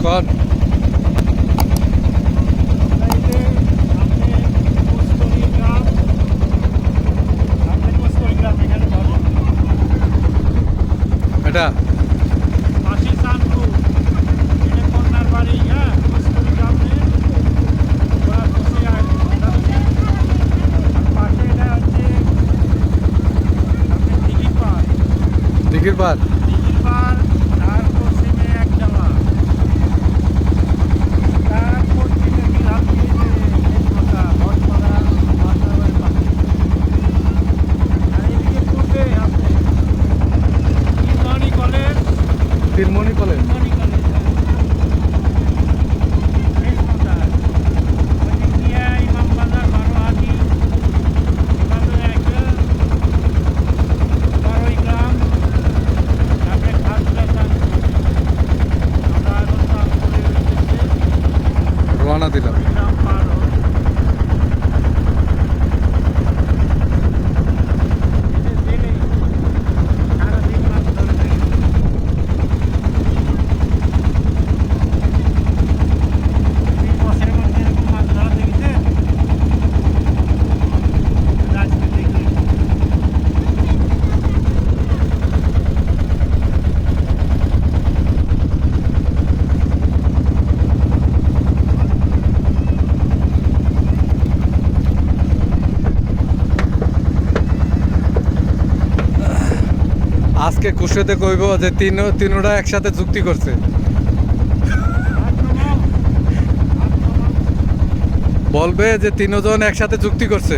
কন এটা দিঘির পাড় তিনমণি কলেজ রওনা দিলাম। আজকে কুশেতে কইব যে তিনোটা একসাথে চুক্তি করছে, বলবে যে তিনজন একসাথে চুক্তি করছে।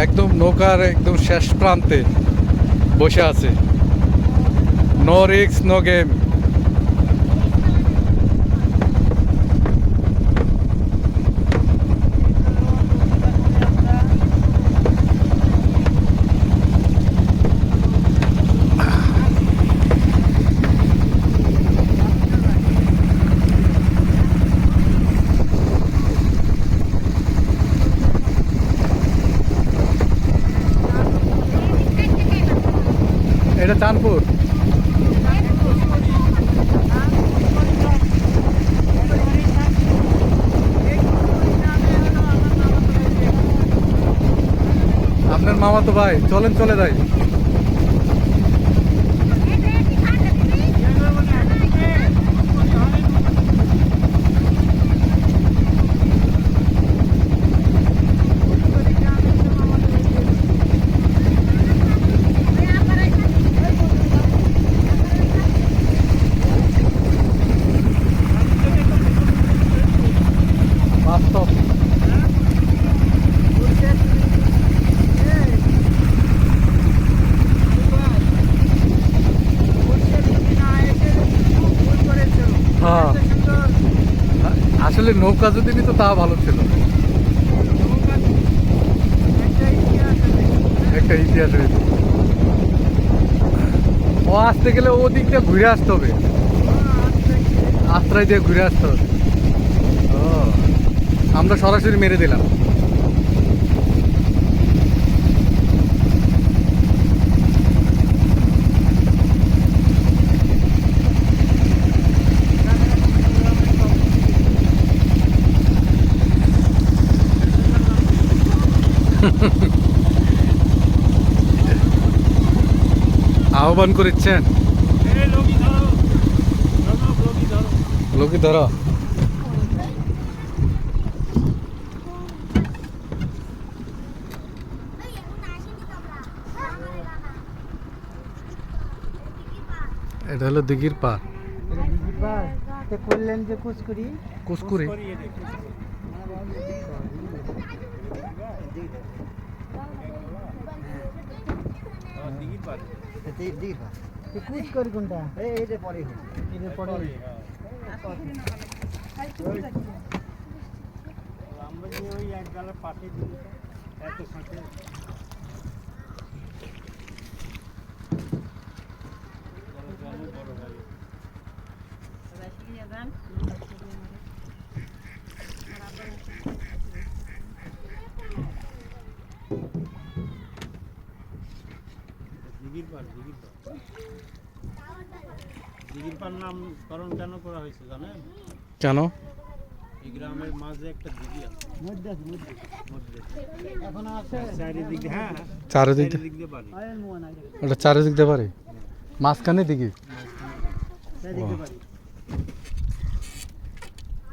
একদম নৌকার একদম শেষ প্রান্তে বসে আছে। No risk no game. এটা চাঁদপুর। আপনার মামা তো ভাই, চলেন চলে যাই। বাস্তব হ্যাঁ, আসলে নৌকা যদি নিত তা ভালো ছিল। একটা ইতিহাস হয়েছে। ও আসতে গেলে ও দিকটা ঘুরে আসতে হবে, আত্রাই দিয়ে ঘুরে আসতে হবে। ও, আমরা সরাসরি মেরে দিলাম। আহ্বান করেছেন লোকি ধরো। এটা হলো দিঘির পাড়। করলেন যে কুচকুরি কুচকুরি কুচকুরি কোনটা? এই যে পরে এর পরে আমরা যে ওই এক গালের পাশে এত সাথে দিঘির পার নামকরণ কেন করা হয়েছে জানেন? কেন? এই গ্রামের মাঝে একটা দিঘি আছে, মধ্যে আছে, মধ্যে। মধ্যে এখনো আছে। চারিদিক দিয়ে, হ্যাঁ চারিদিক চারিদিক দিয়ে বাড়ি। আয়ের মোয়া নাই। ওটা চারিদিক দিয়ে পারে মাঝখানে দিকে। চারিদিকে বাড়ি।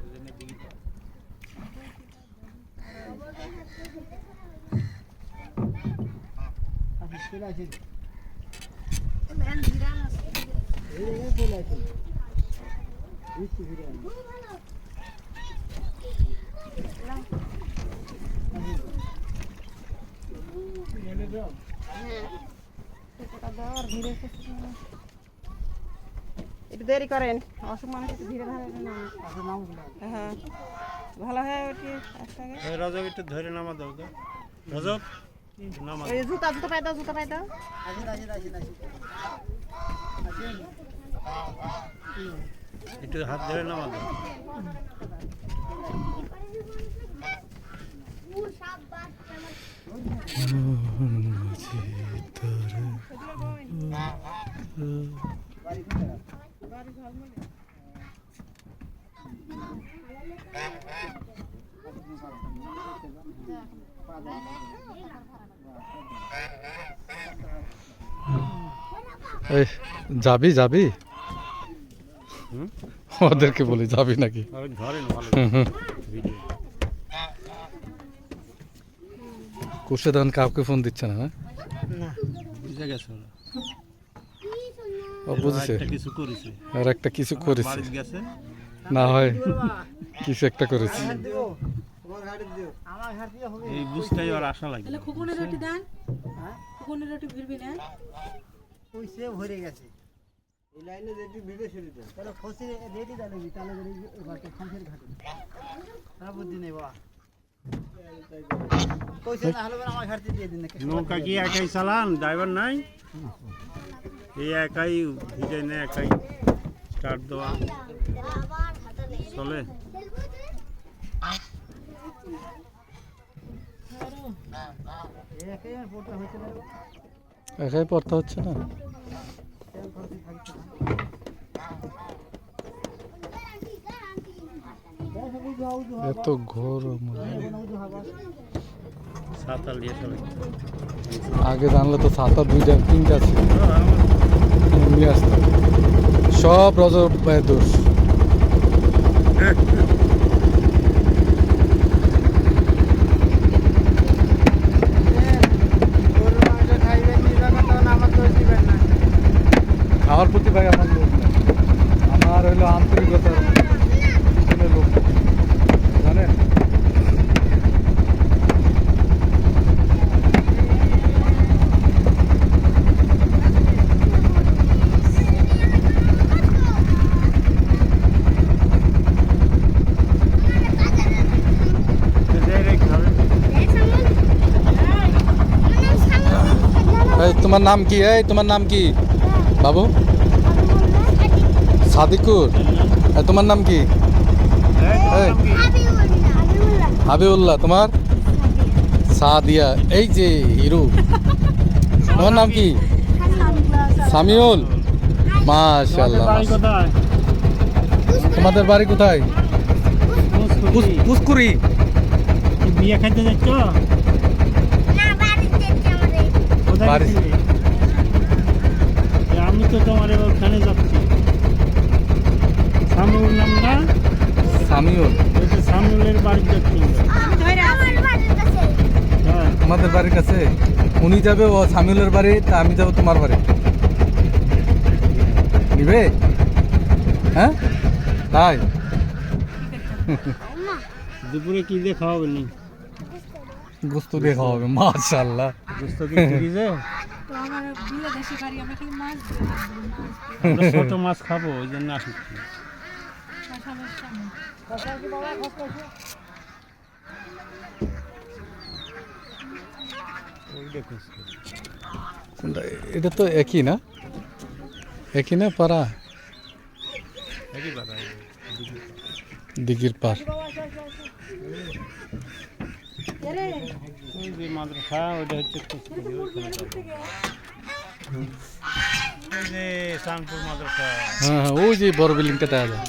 এই জন্য দিঘির পার। আচ্ছা, চলে আসি। এই জায়গায় চলে আসি। বৃষ্টি ফিরে আসি। একটু দেরি করেন, অসুখ মানুষ একটু ধীরে ধরে নামেন। আচ্ছা, নামগুলো। হ্যাঁ, ভালো হয় ওটি একটাকে। এই রজব একটু ধরে নামা দাও তো। রজব নামা ওই জুতা জুতা পাই দাও, জুতা পাই দাও। আসেন, আসেন, আসেন, আসেন। আসেন। একটু হাত ধরে নামা দাও। বাড়ি কোথায়? এই যাবি যাবি হুম? ওদেরকে বলি যাবি নাকি? আরে ধরেন ভালো ভিডিও। কুশেদান কাউকে ফোন দিচ্ছে না, হ্যাঁ? না। বুঝে গেছে ওরা। ও বুঝেছে একটা কিছু করেছে। আর একটা কিছু করেছে, বাড়ি গেছে। না হয় কিছু একটা করেছে। ঘাট দিব। তোমার ঘাটে দিও। আমার ঘাট দিয়ে হবে। এই বুঝতেই ওর আশা লাগে। তাহলে খুকুনের রুটি দেন, হ্যাঁ? খুকুনের রুটি ভিড়বি না। ওই সে ভরে গেছে। এই লাইনে যেটি ভিড়ে শুরু দেন। তাহলে খসি রেডি দাঁড়াবি, তাহলে ঘাটে খামসের ঘাটে। খারাপ বুদ্ধি নেই বাবা। কইছে না হলে আমার ঘাটে দিয়ে দিন নাকি? নৌকা কি একাই চালান, ড্রাইভার নাই? এই একাই ভিজে নেয়, একাই স্টার্ট দেওয়া চলে। একাই আর ফটো হইতে পারে। একাই পড়তে হচ্ছে না। তেল খরচ থাকছে না। এত গরম, ছাতা নিয়ে চলে। আগে জানলে তো ছাতা দুইটা তিনটা ছিল, নিয়ে আসতাম। সব রজব ভাইয়ের দোষ। খাওয়ার প্রতি ভাই আমার লোক নাই, আমার হইলো আন্তরিকতার পিছনে লোক, জানেন? এই তোমার নাম কি? এই তোমার নাম কি বাবু? সাদিকুর। এই তোমার নাম কি? এই হাবিবুল্লাহ। তোমার? সাদিয়া। এই যে হিরু, তোমার নাম কি? সামিউল। মাশাআল্লাহ। কোথায়? তোমাদের বাড়ি কোথায়? পুষ্কুরি। বিয়ে খাইতে যাচ্ছ? কোথায় বাড়ি- গেছিলে? আমি তো তোমার ওখানে যাচ্ছি। সামিউল নাম না? সামিউল। ওই যে সামিউলের বাড়ি যাচ্ছি। হ্যাঁ, তোমাদের বাড়ির কাছে উনি যাবে, ও সামিউলের বাড়ি, তা আমি যাবো তোমার বাড়ি। নিবে? হ্যাঁ তাই? দুপুরে কি দিয়ে খাওয়াবে নি? গোস্ত দিয়ে খাওয়া হবে। মাশাআল্লাহ। বুঝতে কি ফ্রিজে? তো আমার বিলে দেশে বাড়ি, আমরা খালি মাছ আমরা ছোট মাছ খাবো, ওই জন্য আসছি। সমস্যা নেই। ওই দেখো কোনটা? এটা তো একই না? একই না পাড়া? একই বাধা। দিঘির পার। ওই যে মাদ্রাসা, ওইটা হচ্ছে কুস্তি, ওইখানে যাবো। এই যে শানপুর মাদ্রাসা হ্যাঁ হ্যাঁ, ওই যে বড় বিল্ডিংটা দেখা যায়।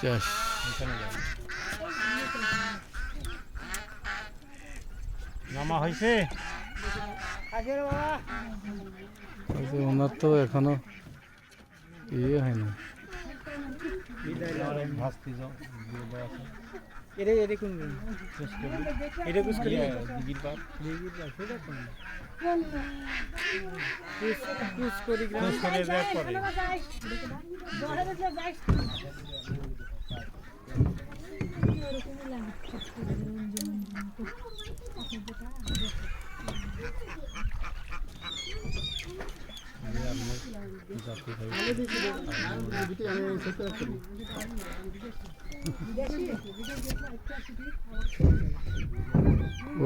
শেষ। এখানে যাবে। নামা হয়েছে ওই যে ওনার তো এখনো ইয়ে হয়নি। ভাস্তি যাও এটা এটা কোন এটা কুছ করি দিঘির পার কুছ করি খোঁজ করে ব্যাক করে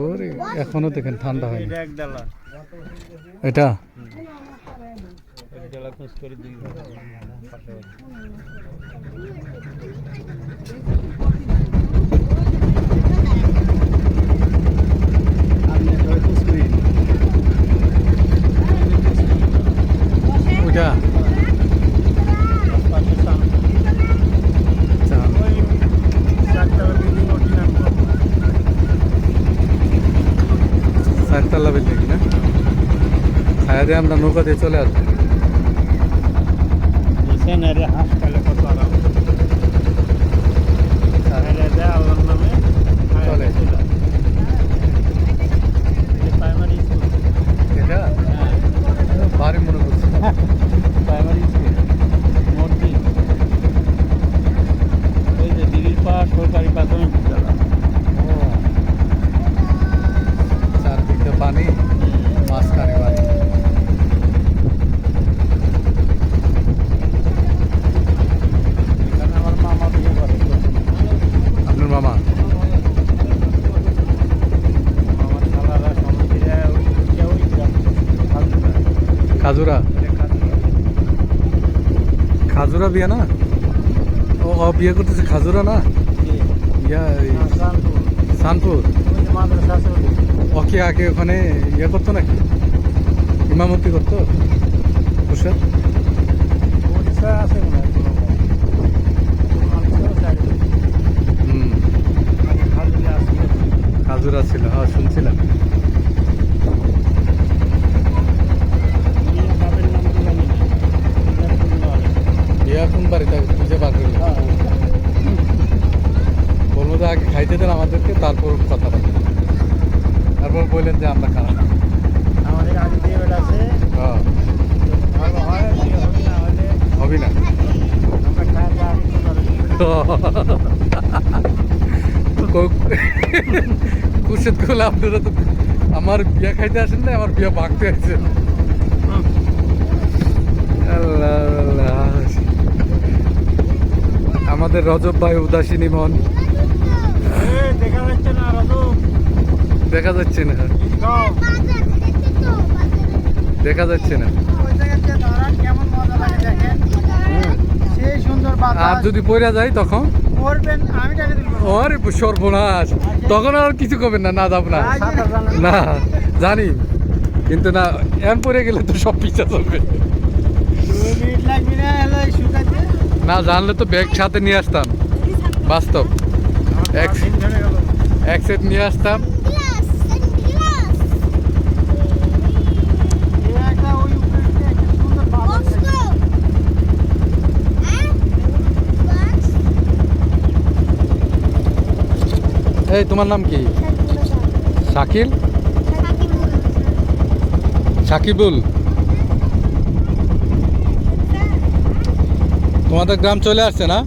ওরে এখনো দেখেন ঠান্ডা হয়নি। এটা এক ডালা এটা এক ডালা খোঁজ করে দুই পাশাপাশি ওইটা পাশে শানপুর ওই চারতলা বিল্ডিং ওটি নামবো চারতলা বিল্ডিং না? ছায়া দিয়ে আমরা নৌকা দিয়ে চলে আসবো। এখানে হাসপাতালে কত আরাম ছায়া দেয় আল্লাহর নামে চলে। প্রাইমারি স্কুল এটা ভারী মনে করছে। প্রাইমারি স্কুল মূর্তি ওই যে দিঘির পাড় সরকারি প্রাথমিক বিদ্যালয় ও, চারদিকে পানি, মাঝখানে বাড়ি। এখানে আমার মামা বিয়ে করে আপনার মামা? আমার খালারা সমিতিরা ওই গ্রাম খাজুরা? খাজুরা বিয়ে না? ও ও বিয়ে করতেছে খাজুরা না? ইয়া এই শানপুর। মাদ্রাসা আছে ও কি আগে ওখানে ইয়ে করতো নাকি? ইমামতি করতো? মুর্শিদ? ওড়িশা আছে মনে হয় কোনো হুম, খাজুরা ছিল, হ্যাঁ শুনছিলাম। বিয়া কোন বাড়িতে খুঁজে বার করলো? বলবো যে আগে খাইতে দেন আমাদেরকে, তারপর কথা বলবেন। তারপর বললেন যে আমরা খারাপ। আমাদের আগে দিয়ে বেলা আছে হ্যাঁ, ভালো হয় বিয়ে হবে না হলে হবি না। আমরা খাওয়া আগে কুশেদ করলে আপনারা তো আমার বিয়া খাইতে আসেন না, আমার বিয়া ভাঙতে আসছেন। আল্লাহ আল্লাহ। আমাদের রজব ভাই উদাসীনী মন দেখা যাচ্ছে না রাজু দেখা যাচ্ছে না, দেখা যাচ্ছে না। ওই জায়গাতে দাঁড়ান কেমন মজা লাগে দেখেন সেই সুন্দর আর বাতাস যদি পড়ে যায় তখন করবেন আমি টাকা দিব ওরে সর্বনাশ, তখন আর কিছু করবেন না, না যাব না। না জানি, কিন্তু না এম পড়ে গেলে তো সব পিছা চলবে। 2 মিনিট লাগবে না হলো শুকাতে না জানলে তো ব্যাগ সাথে নিয়ে আসতাম, বাস্তব এক সেট নিয়ে আসতাম। এই একটা ওই উপরে একটা সুন্দর বাতাস এই তোমার নাম কি? শাকিল? সাকিবুল? তোমাদের গ্রাম চলে আসছে না?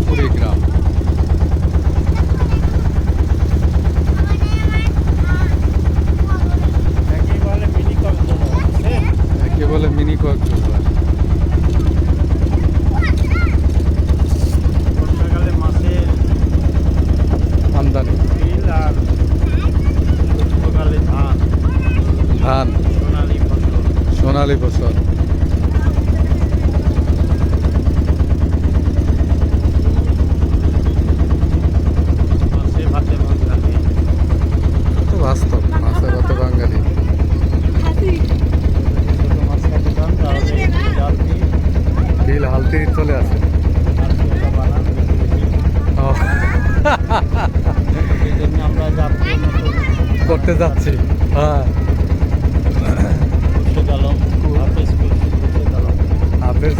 কুড়িগ্রাম। একে বলে মিনি কক্সবাজার। বর্ষাকালে মাছের ধান সোনালি ফসল। সোনালী ফসল। মাছে ভাতে বাঙালি। তো বাস্তব মাছে ভাতে বাঙালি। ছোট মাছ কাটে যান তাহলে জাল দিয়ে বিল হালতি চলে আসে। আলুটা বানান বেশি বেশি। ও, এই জন্য আমরা জাতীয় নতুন করতে যাচ্ছি। হ্যাঁ, খুশি গেলাম হাফেজ খুশি গেলাম হাফেজ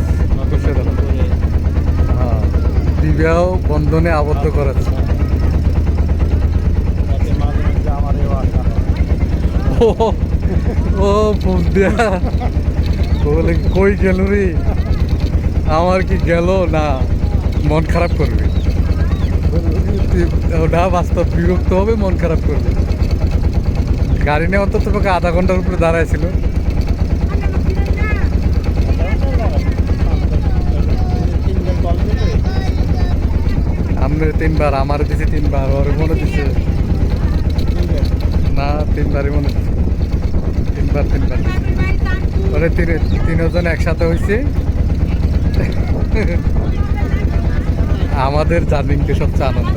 খুশি গেলাম। করে হ্যাঁ, বিবাহ বন্ধনে আবদ্ধ করেছে। যাতে মাঝে মাঝে আমারও আসা হয়। ও ও ফোন দিয়া বলে কই গেল রে, আমার কি গেল না মন খারাপ করবে। ওটা বাস্তব বিরক্ত হবে, মন খারাপ করবে। গাড়ি নিয়ে অন্তত তোকে আধা ঘন্টার উপরে দাঁড়াইছিল। তিনজন কল দিলে আমি তিনবার, আমার দিছে তিনবার, ওর মনে দিছে না তিনবারই মনে দিছে। তিনবার ওরে তিনজন একসাথে হয়েছে। আমাদের জার্নিংটা সবচেয়ে আনন্দ।